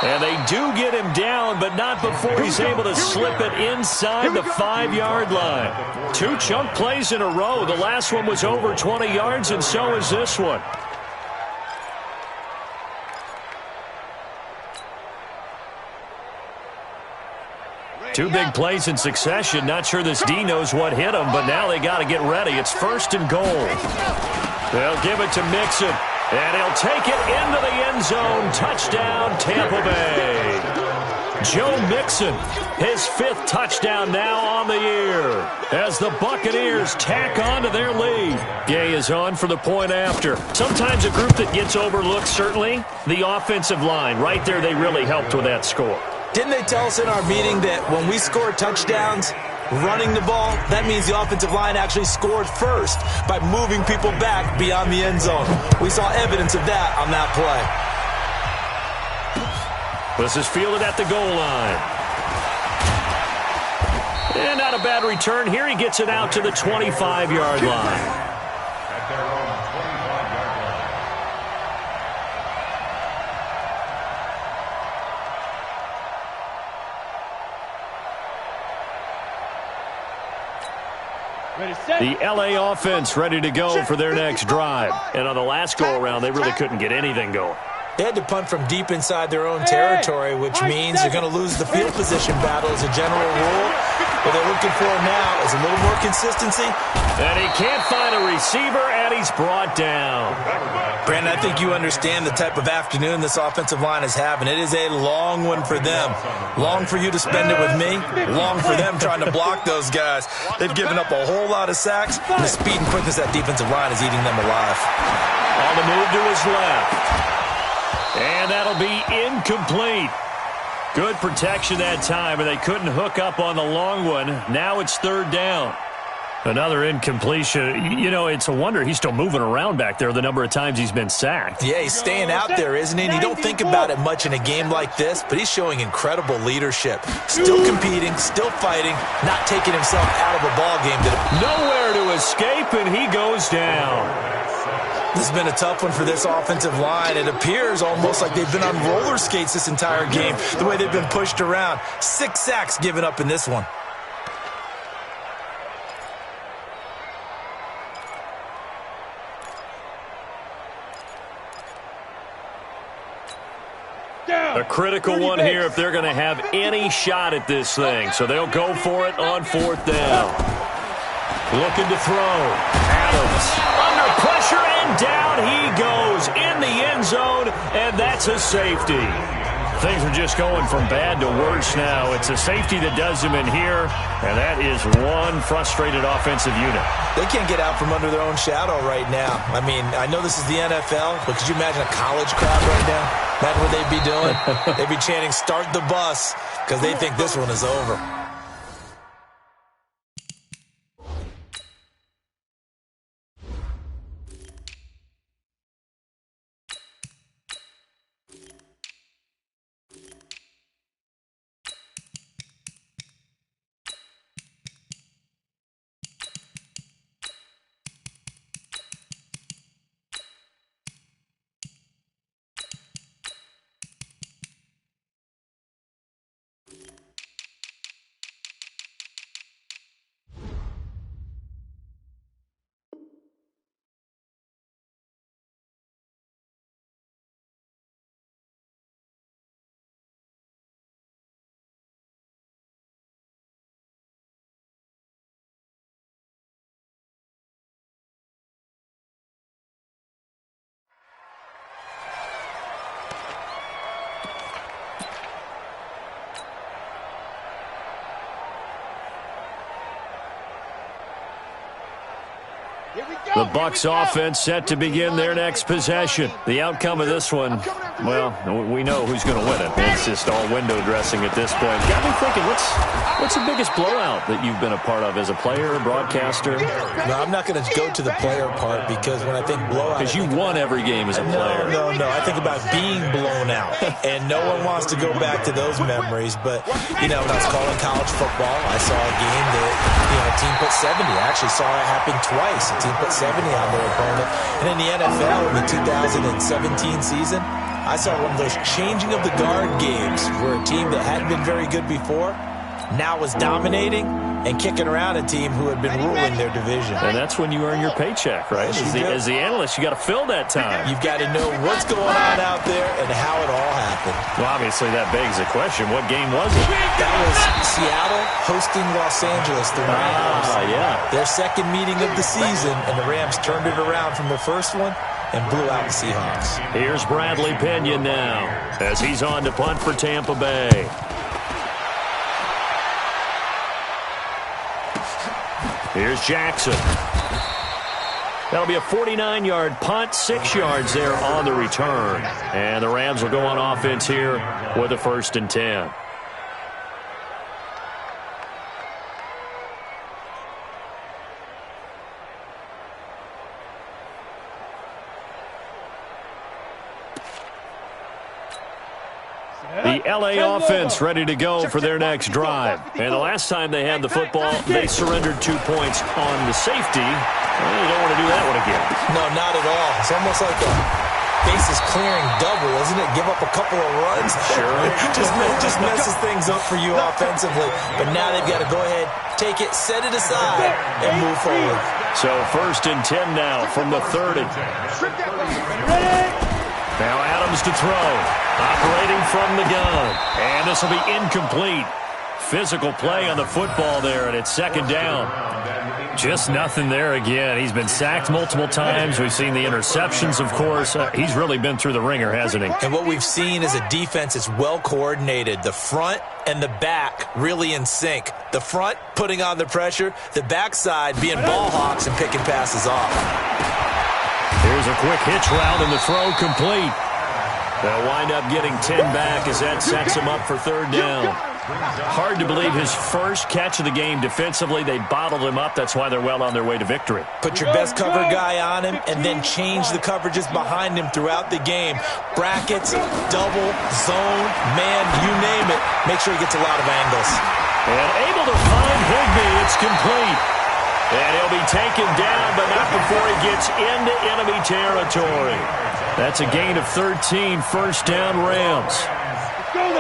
And they do get him down, but not before he's able to slip it inside the 5-yard line. 2 chunk plays in a row. The last one was over 20 yards, and so is this one. Two big plays in succession. Not sure this D knows what hit him, but now they got to get ready. It's 1st and goal. They'll give it to Mixon, and he'll take it into the end zone. Touchdown, Tampa Bay. Joe Mixon, his 5th touchdown now on the year as the Buccaneers tack on to their lead. Gay is on for the point after. Sometimes a group that gets overlooked, certainly, the offensive line. Right there, they really helped with that score. Didn't they tell us in our meeting that when we score touchdowns running the ball, that means the offensive line actually scored first by moving people back beyond the end zone? We saw evidence of that on that play. This is fielded at the goal line. And not a bad return. Here he gets it out to the 25-yard line. At their own 25-yard line. The LA offense ready to go for their next drive. And on the last go-around, they really couldn't get anything going. They had to punt from deep inside their own territory, which means they're going to lose the field position battle as a general rule. What they're looking for now is a little more consistency. And he can't find a receiver, and he's brought down. Brandon, I think you understand the type of afternoon this offensive line is having. It is a long one for them. Long for you to spend it with me. Long for them trying to block those guys. They've given up a whole lot of sacks, and the speed and quickness of that defensive line is eating them alive. On the move to his left. And that'll be incomplete. Good protection that time, and they couldn't hook up on the long one. Now it's 3rd down. Another incompletion. You know, it's a wonder he's still moving around back there the number of times he's been sacked. Yeah, he's staying out there, isn't he? And you don't think about it much in a game like this, but he's showing incredible leadership. Still competing, still fighting, not taking himself out of a ball game. Nowhere to escape, and he goes down. This has been a tough one for this offensive line. It appears almost like they've been on roller skates this entire game, the way they've been pushed around. 6 sacks given up in this one. A critical one here if they're going to have any shot at this thing. So they'll go for it on 4th down. Looking to throw. Adams under pressure, and down he goes in the end zone, and that's a safety. Things are just going from bad to worse now. It's a safety that does him in here, and that is one frustrated offensive unit. They can't get out from under their own shadow right now. I mean, I know this is the NFL, but could you imagine a college crowd right now? Imagine what they'd be doing. They'd be chanting, "Start the bus," because they think this one is over. The Bucs offense set to begin their next possession. The outcome of this one, well, we know who's going to win it. It's just all window dressing at this point. Got me thinking, what's the biggest blowout that you've been a part of as a player, broadcaster? No, I'm not going to go to the player part, because when I think blowout... Because you won every game as a player. No. I think about being blown out, and no one wants to go back to those memories. But, you know, when I was calling college football, I saw a game that, a team put 70. I actually saw it happen twice. A team put 70 on their opponent. And in the NFL, in the 2017 season, I saw one of those changing of the guard games where a team that hadn't been very good before now was dominating and kicking around a team who had been ruling their division. And that's when you earn your paycheck, right? As the analyst, you got to fill that time. You've got to know what's going on out there and how it all happened. Well, obviously that begs the question, what game was it? That was Seattle hosting Los Angeles, the Rams. Yeah. Their second meeting of the season, and the Rams turned it around from the first one and blew out the Seahawks. Here's Bradley Pinion now as he's on to punt for Tampa Bay. Here's Jackson. That'll be a 49-yard punt, 6 yards there on the return. And the Rams will go on offense here with a 1st and 10. The L.A. offense ready to go for their next drive. And the last time they had the football, they surrendered 2 points on the safety. Well, you don't want to do that one again. No, not at all. It's almost like a bases clearing double, isn't it? Give up a couple of runs. Sure. just messes things up for you offensively. But now they've got to go ahead, take it, set it aside, and move forward. So 1st and 10 now from the 30. Now Adams to throw. Operating from the gun. And this will be incomplete. Physical play on the football there, and it's 2nd down. Just nothing there again. He's been sacked multiple times. We've seen the interceptions, of course. He's really been through the ringer, hasn't he? And what we've seen is a defense that's well coordinated. The front and the back really in sync. The front putting on the pressure. The backside being ball hawks and picking passes off. Here's a quick hitch route, and the throw complete. They'll wind up getting 10 back as that sets him up for third down. Hard to believe his first catch of the game defensively. They bottled him up. That's why they're well on their way to victory. Put your best cover guy on him and then change the coverages behind him throughout the game. Brackets, double, zone, man, you name it. Make sure he gets a lot of angles. And able to find Higbee. It's complete. And he'll be taken down, but not before he gets into enemy territory. That's a gain of 13, first down Rams.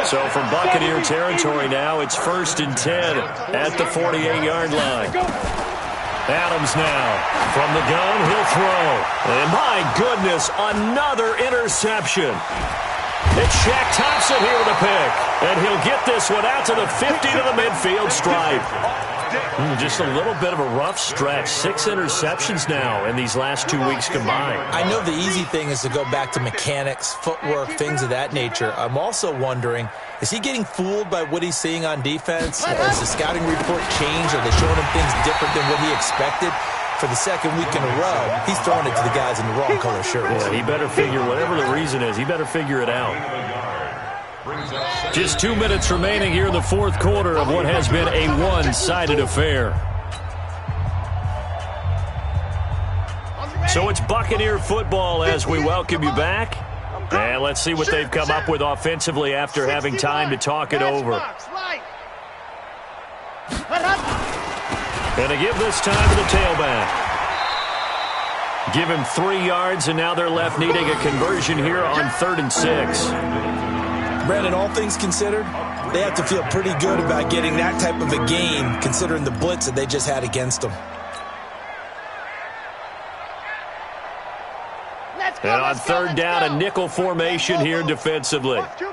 So from Buccaneer territory now, it's 1st and 10 at the 48-yard line. Adams now from the gun, he'll throw. And my goodness, another interception. It's Shaq Thompson here with a pick. And he'll get this one out to the 50 to the midfield stripe. Just a little bit of a rough stretch. 6 interceptions now in these last 2 weeks combined. I know the easy thing is to go back to mechanics, footwork, things of that nature. I'm also wondering, is he getting fooled by what he's seeing on defense? Has the scouting report changed? Are they showing him things different than what he expected? For the second week in a row, he's throwing it to the guys in the wrong color shirts. Yeah, he better figure, whatever the reason is, he better figure it out. Just 2 minutes remaining here in the fourth quarter of what has been a one-sided affair. So it's Buccaneer football as we welcome you back. And let's see what they've come up with offensively after having time to talk it over. And to give this time to the tailback. Give him 3 yards, and now they're left needing a conversion here on 3rd and 6. Brandon, all things considered, they have to feel pretty good about getting that type of a gain, considering the blitz that they just had against them. And on 3rd down, a nickel formation here defensively. Back to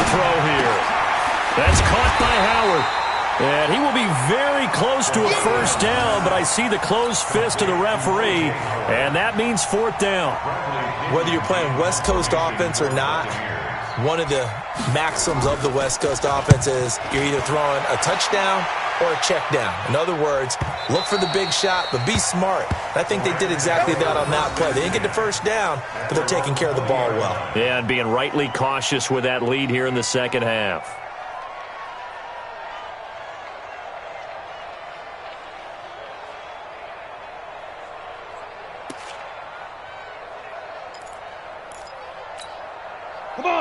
throw here. That's caught by Howard. And he will be very close to a first down, but I see the closed fist of the referee, and that means 4th down. Whether you're playing West Coast offense or not, one of the maxims of the West Coast offense is you're either throwing a touchdown or a check down. In other words, look for the big shot, but be smart. I think they did exactly that on that play. They didn't get the first down, but they're taking care of the ball well. Yeah, and being rightly cautious with that lead here in the second half.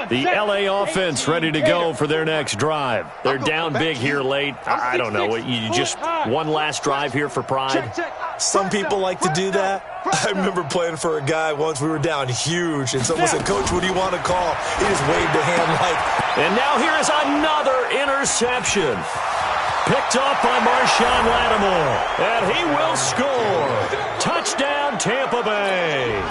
The LA offense ready to go for their next drive. They're down big here late. I don't know. You just one last drive here for pride? Some people like to do that. I remember playing for a guy once. We were down huge, and someone said, "Coach, what do you want to call?" He just waved a hand like. And now here is another interception. Picked off by Marshawn Lattimore. And he will score. Touchdown, Tampa Bay.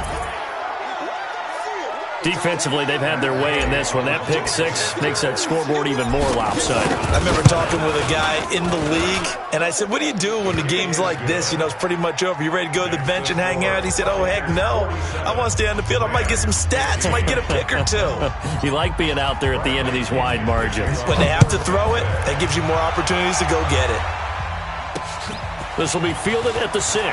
Defensively, they've had their way in this one. That pick six makes that scoreboard even more lopsided. I remember talking with a guy in the league, and I said, what do you do when the game's like this? You know, it's pretty much over. You ready to go to the bench and hang out? He said, oh, heck no. I want to stay on the field. I might get some stats. I might get a pick or two. You like being out there at the end of these wide margins. When they have to throw it, that gives you more opportunities to go get it. This will be fielded at the 6.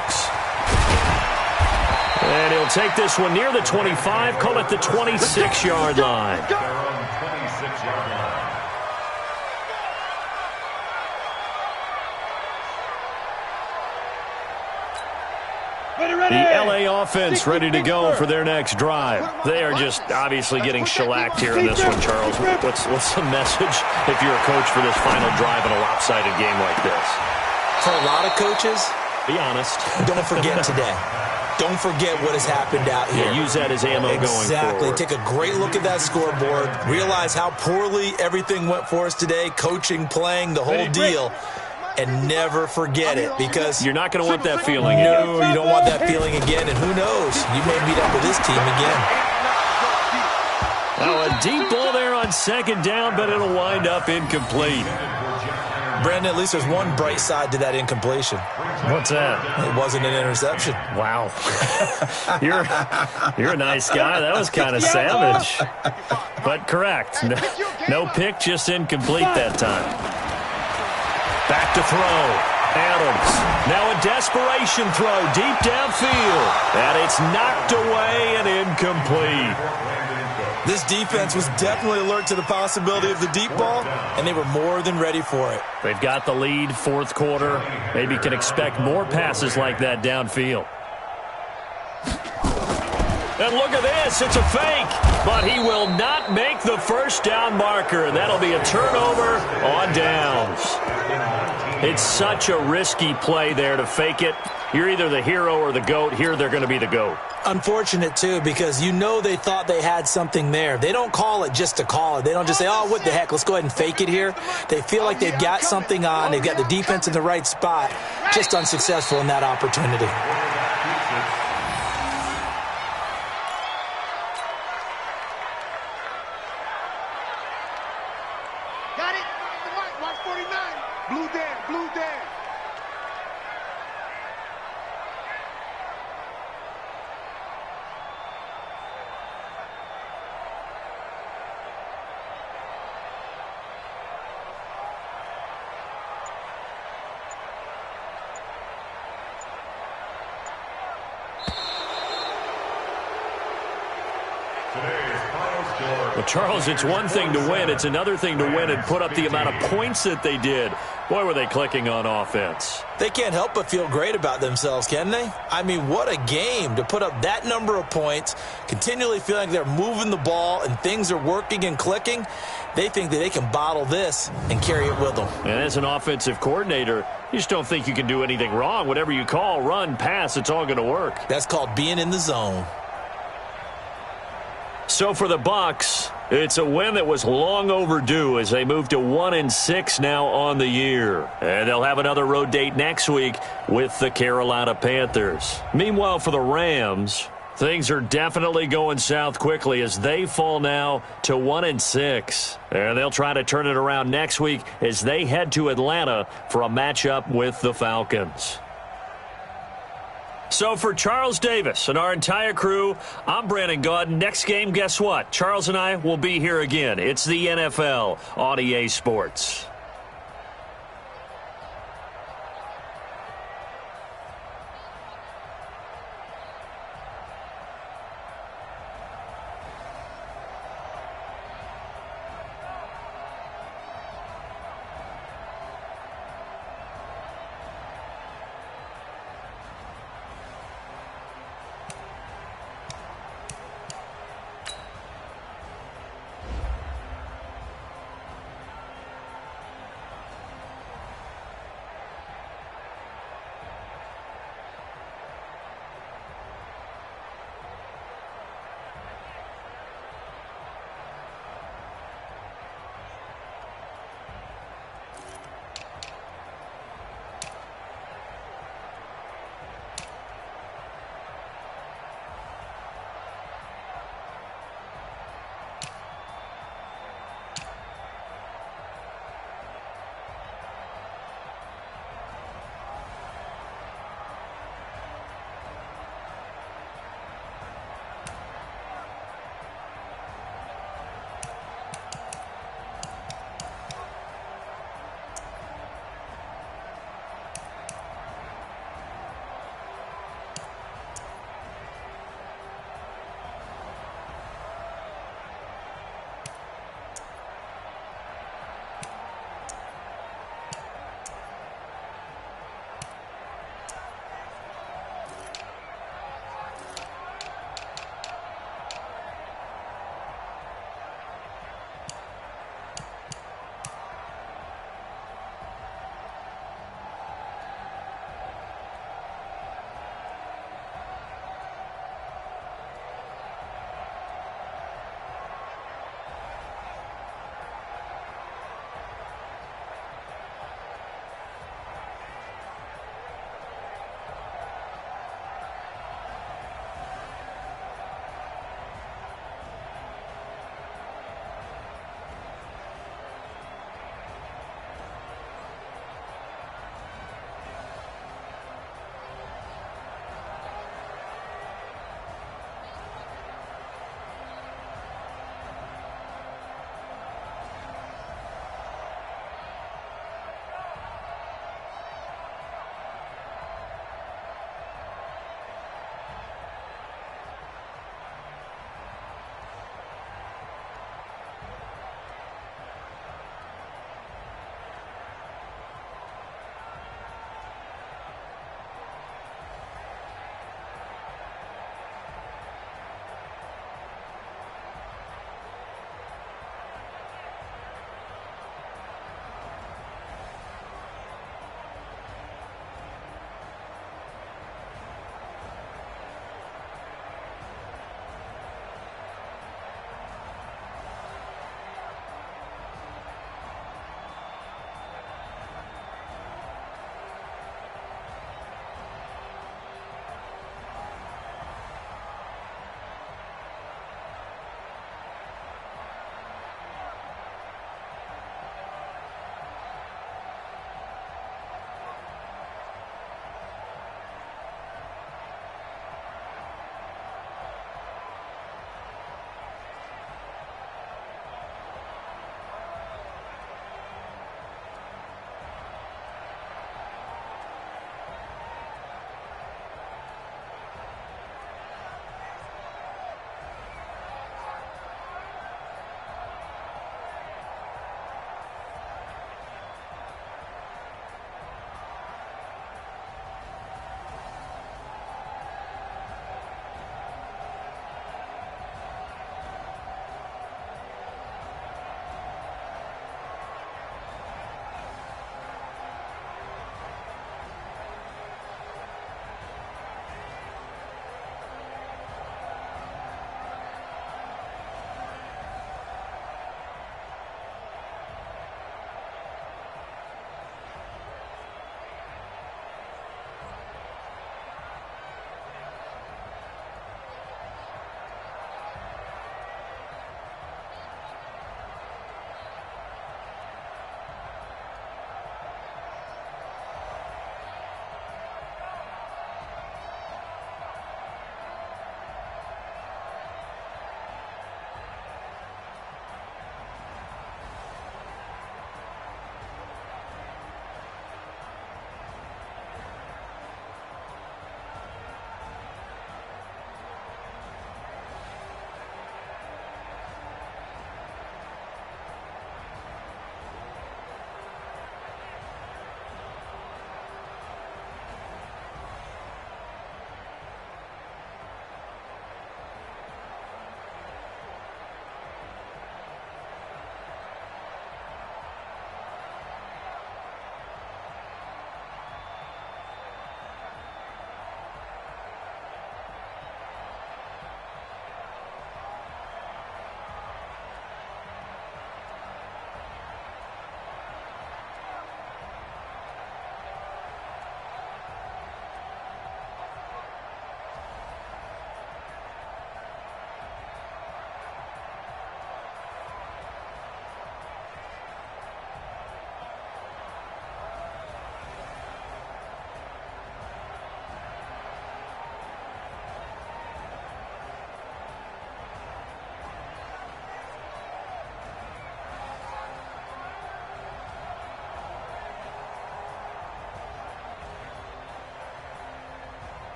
And he'll take this one near the 25, call it the 26-yard line. The LA offense ready to go for their next drive. They are just obviously getting shellacked here in this one, Charles. What's the message if you're a coach for this final drive in a lopsided game like this? For a lot of coaches, be honest. Don't forget today. Don't forget what has happened out here. Yeah, use that as ammo going forward. Exactly. Take a great look at that scoreboard. Realize how poorly everything went for us today. Coaching, playing, the whole deal. And never forget it, because you're not going to want that feeling again. No, you don't want that feeling again. And who knows? You may meet up with this team again. Now a deep ball there on second down, but it'll wind up incomplete. Brandon, at least there's one bright side to that incompletion. What's that? It wasn't an interception. Wow. You're a nice guy. That was kind of savage. But correct. No pick, just incomplete that time. Back to throw. Adams, now a desperation throw deep downfield, and it's knocked away and incomplete. This defense was definitely alert to the possibility of the deep ball, and they were more than ready for it. They've got the lead, fourth quarter. Maybe can expect more passes like that downfield. And look at this, it's a fake, but he will not make the first down marker. That'll be a turnover on downs. It's such a risky play there to fake it. You're either the hero or the GOAT. Here they're going to be the GOAT. Unfortunate, too, because you know they thought they had something there. They don't call it just to call it. They don't just say, oh, what the heck, let's go ahead and fake it here. They feel like they've got something on. They've got the defense in the right spot. Just unsuccessful in that opportunity. Got it? Mark 49. Blue Dan, blue Dan. Well, Charles, it's one thing to win. It's another thing to win and put up the amount of points that they did. Boy, were they clicking on offense. They can't help but feel great about themselves, can they? I mean, what a game to put up that number of points, continually feeling like they're moving the ball and things are working and clicking. They think that they can bottle this and carry it with them. And as an offensive coordinator, you just don't think you can do anything wrong. Whatever you call, run, pass, it's all going to work. That's called being in the zone. So for the Bucs, it's a win that was long overdue as they move to 1-6 now on the year. And they'll have another road date next week with the Carolina Panthers. Meanwhile, for the Rams, things are definitely going south quickly as they fall now to 1-6. And they'll try to turn it around next week as they head to Atlanta for a matchup with the Falcons. So for Charles Davis and our entire crew, I'm Brandon Gaudin. Next game, guess what? Charles and I will be here again. It's the NFL on EA Sports.